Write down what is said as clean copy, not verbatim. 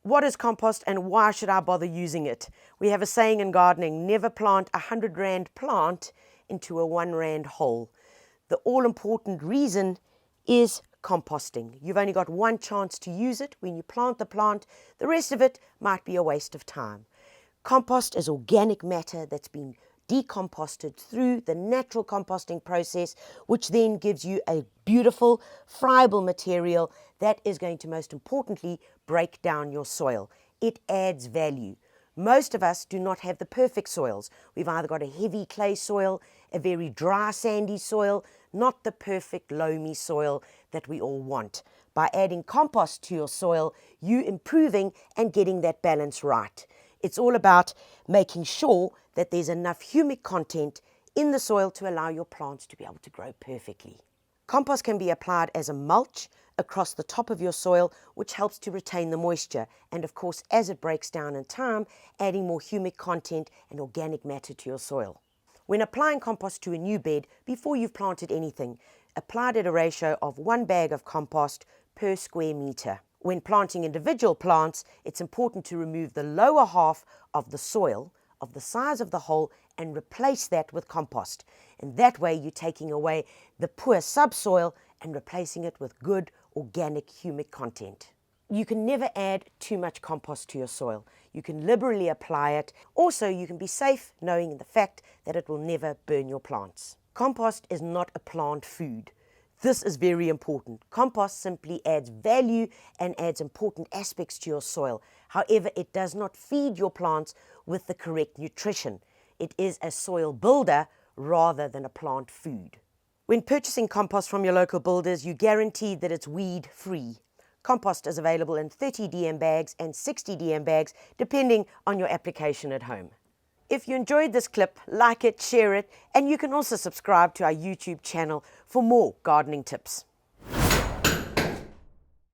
What is compost and why should I bother using it? We have a saying in gardening, never plant a 100 Rand plant into a 1 Rand hole. The all-important reason is composting. You've only got one chance to use it when you plant the plant. The rest of it might be a waste of time. Compost is organic matter that's been decomposted through the natural composting process, which then gives you a beautiful, friable material that is going to, most importantly, break down your soil. It adds value. Most of us do not have the perfect soils. We've either got a heavy clay soil, a very dry sandy soil, not the perfect loamy soil that we all want. By adding compost to your soil, you're improving and getting that balance right. It's all about making sure that there's enough humic content in the soil to allow your plants to be able to grow perfectly. Compost can be applied as a mulch across the top of your soil, which helps to retain the moisture. And of course, as it breaks down in time, adding more humic content and organic matter to your soil. When applying compost to a new bed, before you've planted anything, apply it at a ratio of 1 bag of compost per square meter. When planting individual plants, it's important to remove the lower half of the soil of the size of the hole and replace that with compost. And that way you're taking away the poor subsoil and replacing it with good organic humic content. You can never add too much compost to your soil. You can liberally apply it. Also, you can be safe knowing the fact that it will never burn your plants. Compost is not a plant food. This is very important. Compost simply adds value and adds important aspects to your soil. However, it does not feed your plants with the correct nutrition. It is a soil builder rather than a plant food. When purchasing compost from your local builders, you're guaranteed that it's weed-free. Compost is available in 30 DM bags and 60 DM bags, depending on your application at home. If you enjoyed this clip, like it, share it, and you can also subscribe to our YouTube channel for more gardening tips.